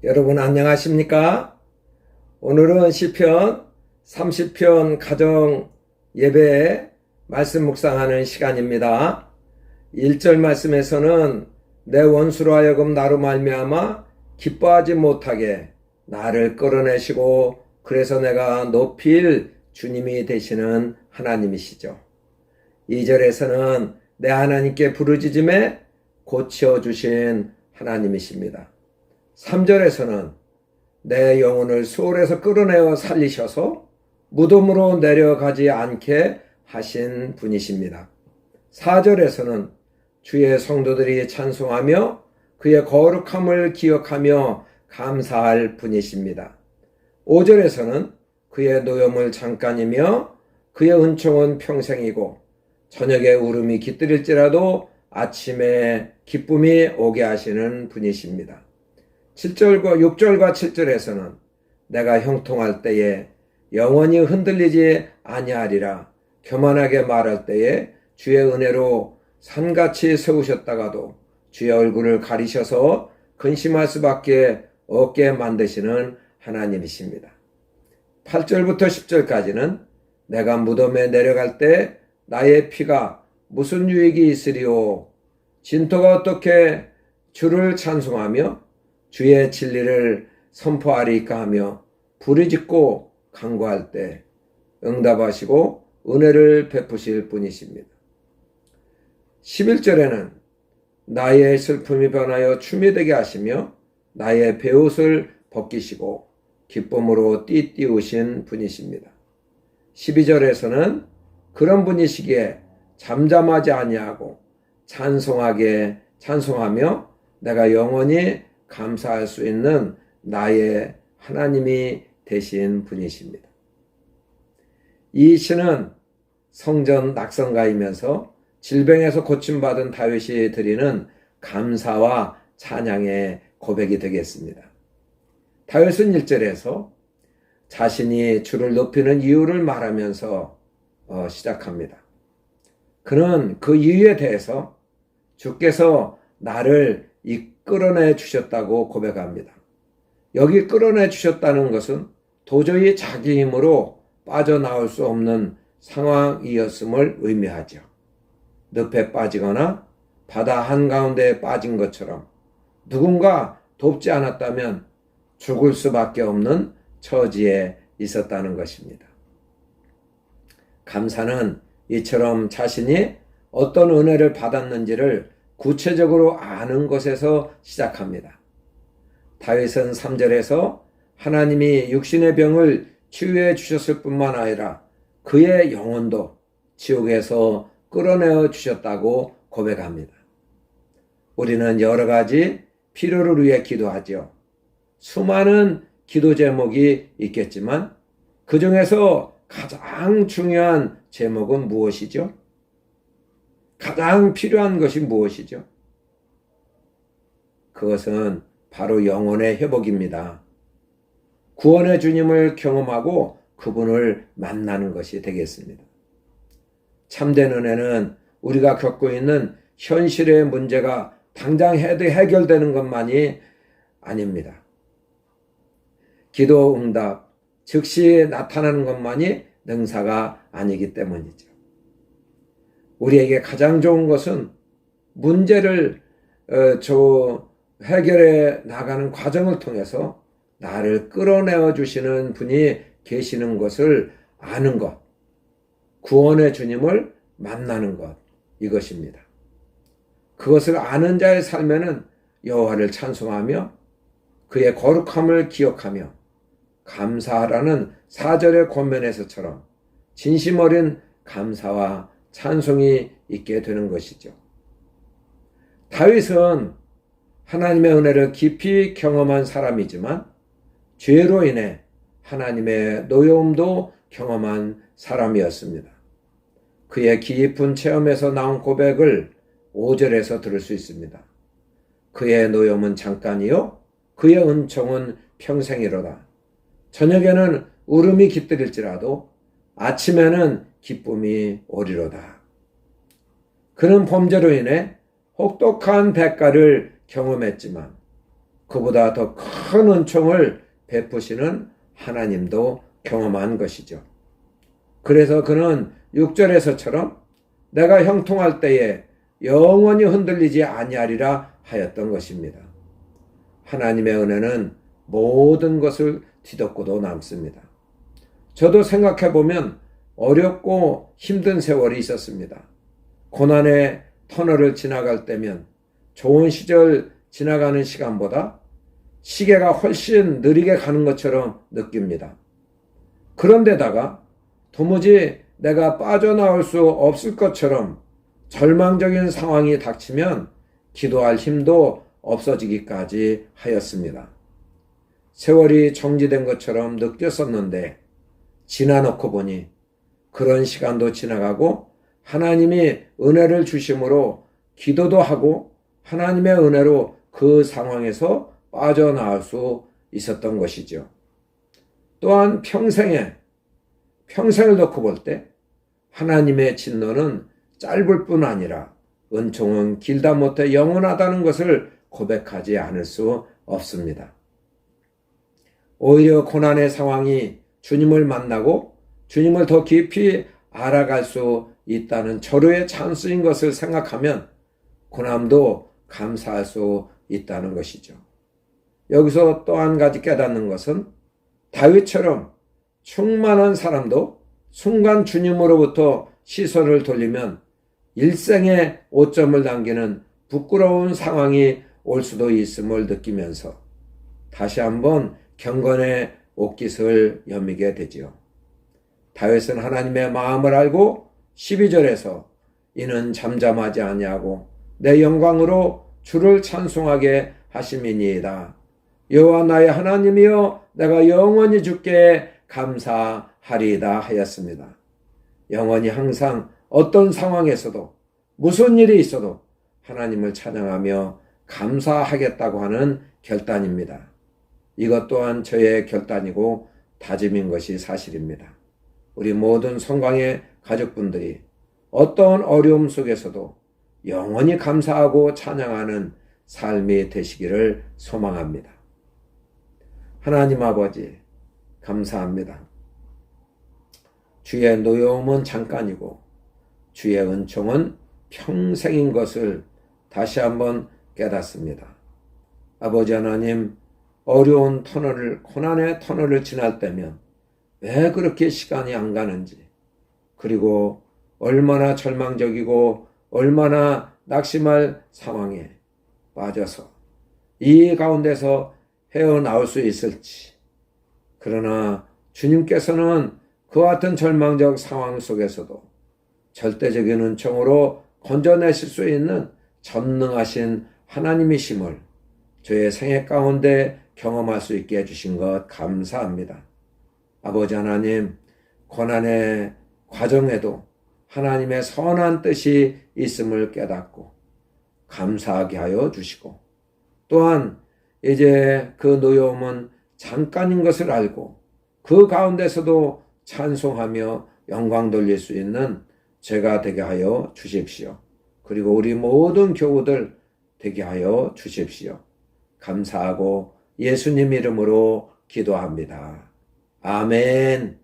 여러분 안녕하십니까? 오늘은 시편 30편 가정 예배 말씀 묵상하는 시간입니다. 1절 말씀에서는 내 원수로 하여금 나로 말미암아 기뻐하지 못하게 나를 끌어내시고 그래서 내가 높일 주님이 되시는 하나님이시죠. 2절에서는 내 하나님께 부르짖음에 고쳐주신 하나님이십니다. 3절에서는 내 영혼을 수월에서 끌어내어 살리셔서 무덤으로 내려가지 않게 하신 분이십니다. 4절에서는 주의 성도들이 찬송하며 그의 거룩함을 기억하며 감사할 분이십니다. 5절에서는 그의 노염을 잠깐이며 그의 은총은 평생이고 저녁에 울음이 깃들일지라도 아침에 기쁨이 오게 하시는 분이십니다. 6절과 7절에서는 내가 형통할 때에 영원히 흔들리지 아니하리라. 교만하게 말할 때에 주의 은혜로 산같이 세우셨다가도 주의 얼굴을 가리셔서 근심할 수밖에 없게 만드시는 하나님이십니다. 8절부터 10절까지는 내가 무덤에 내려갈 때 나의 피가 무슨 유익이 있으리오. 진토가 어떻게 주를 찬송하며 주의 진리를 선포하리까 하며 부르짖고 간구할 때 응답하시고 은혜를 베푸실 분이십니다. 11절에는 나의 슬픔이 변하여 춤이 되게 하시며 나의 베옷을 벗기시고 기쁨으로 띠띠우신 분이십니다. 12절에서는 그런 분이시기에 잠잠하지 아니하고 찬송하며 내가 영원히 감사할 수 있는 나의 하나님이 되신 분이십니다. 이 시는 성전 낙성가이면서 질병에서 고침받은 다윗이 드리는 감사와 찬양의 고백이 되겠습니다. 다윗은 1절에서 자신이 주를 높이는 이유를 말하면서 시작합니다. 그는 그 이유에 대해서 주께서 나를 끌어내 주셨다고 고백합니다. 여기 끌어내 주셨다는 것은 도저히 자기 힘으로 빠져나올 수 없는 상황이었음을 의미하죠. 늪에 빠지거나 바다 한가운데에 빠진 것처럼 누군가 돕지 않았다면 죽을 수밖에 없는 처지에 있었다는 것입니다. 감사는 이처럼 자신이 어떤 은혜를 받았는지를 구체적으로 아는 것에서 시작합니다. 다윗은 3절에서 하나님이 육신의 병을 치유해 주셨을 뿐만 아니라 그의 영혼도 지옥에서 끌어내어 주셨다고 고백합니다. 우리는 여러 가지 필요를 위해 기도하죠. 수많은 기도 제목이 있겠지만 그 중에서 가장 중요한 제목은 무엇이죠? 가장 필요한 것이 무엇이죠? 그것은 바로 영혼의 회복입니다. 구원의 주님을 경험하고 그분을 만나는 것이 되겠습니다. 참된 은혜는 우리가 겪고 있는 현실의 문제가 당장 해결되는 것만이 아닙니다. 기도 응답, 즉시 나타나는 것만이 능사가 아니기 때문이죠. 우리에게 가장 좋은 것은 문제를 해결해 나가는 과정을 통해서 나를 끌어내어 주시는 분이 계시는 것을 아는 것, 구원의 주님을 만나는 것, 이것입니다. 그것을 아는 자의 삶에는 여호와를 찬송하며 그의 거룩함을 기억하며 감사하라는 4절의 권면에서처럼 진심 어린 감사와 찬송이 있게 되는 것이죠. 다윗은 하나님의 은혜를 깊이 경험한 사람이지만 죄로 인해 하나님의 노여움도 경험한 사람이었습니다. 그의 깊은 체험에서 나온 고백을 5절에서 들을 수 있습니다. 그의 노여움은 잠깐이요 그의 은총은 평생이로다. 저녁에는 울음이 깃들일지라도 아침에는 기쁨이 오리로다. 그는 범죄로 인해 혹독한 대가를 경험했지만 그보다 더 큰 은총을 베푸시는 하나님도 경험한 것이죠. 그래서 그는 6절에서처럼 내가 형통할 때에 영원히 흔들리지 아니하리라 하였던 것입니다. 하나님의 은혜는 모든 것을 뒤덮고도 남습니다. 저도 생각해보면 어렵고 힘든 세월이 있었습니다. 고난의 터널을 지나갈 때면 좋은 시절 지나가는 시간보다 시계가 훨씬 느리게 가는 것처럼 느낍니다. 그런데다가 도무지 내가 빠져나올 수 없을 것처럼 절망적인 상황이 닥치면 기도할 힘도 없어지기까지 하였습니다. 세월이 정지된 것처럼 느꼈었는데 지나놓고 보니 그런 시간도 지나가고 하나님이 은혜를 주심으로 기도도 하고 하나님의 은혜로 그 상황에서 빠져나올 수 있었던 것이죠. 또한 평생을 놓고 볼 때 하나님의 진노는 짧을 뿐 아니라 은총은 길다 못해 영원하다는 것을 고백하지 않을 수 없습니다. 오히려 고난의 상황이 주님을 만나고 주님을 더 깊이 알아갈 수 있다는 절호의 찬스인 것을 생각하면 고난도 감사할 수 있다는 것이죠. 여기서 또 한 가지 깨닫는 것은 다윗처럼 충만한 사람도 순간 주님으로부터 시선을 돌리면 일생에 오점을 남기는 부끄러운 상황이 올 수도 있음을 느끼면서 다시 한번 경건의 옷깃을 여미게 되지요. 다윗은 하나님의 마음을 알고 12절에서 이는 잠잠하지 아니하고 내 영광으로 주를 찬송하게 하심이니이다. 여호와 나의 하나님이여 내가 영원히 주께 감사하리이다 하였습니다. 영원히 항상 어떤 상황에서도 무슨 일이 있어도 하나님을 찬양하며 감사하겠다고 하는 결단입니다. 이것 또한 저의 결단이고 다짐인 것이 사실입니다. 우리 모든 성광의 가족분들이 어떤 어려움 속에서도 영원히 감사하고 찬양하는 삶이 되시기를 소망합니다. 하나님 아버지 감사합니다. 주의 노여움은 잠깐이고 주의 은총은 평생인 것을 다시 한번 깨닫습니다. 아버지 하나님, 어려운 고난의 터널을 지날 때면 왜 그렇게 시간이 안 가는지, 그리고 얼마나 절망적이고 얼마나 낙심할 상황에 빠져서 이 가운데서 헤어나올 수 있을지, 그러나 주님께서는 그와 같은 절망적 상황 속에서도 절대적인 은총으로 건져내실 수 있는 전능하신 하나님이심을 저의 생애 가운데 경험할 수 있게 해주신 것 감사합니다. 아버지 하나님, 고난의 과정에도 하나님의 선한 뜻이 있음을 깨닫고 감사하게 하여 주시고, 또한 이제 그 노여움은 잠깐인 것을 알고 그 가운데서도 찬송하며 영광 돌릴 수 있는 제가 되게 하여 주십시오. 그리고 우리 모든 교우들 되게 하여 주십시오. 감사하고 예수님 이름으로 기도합니다. 아멘.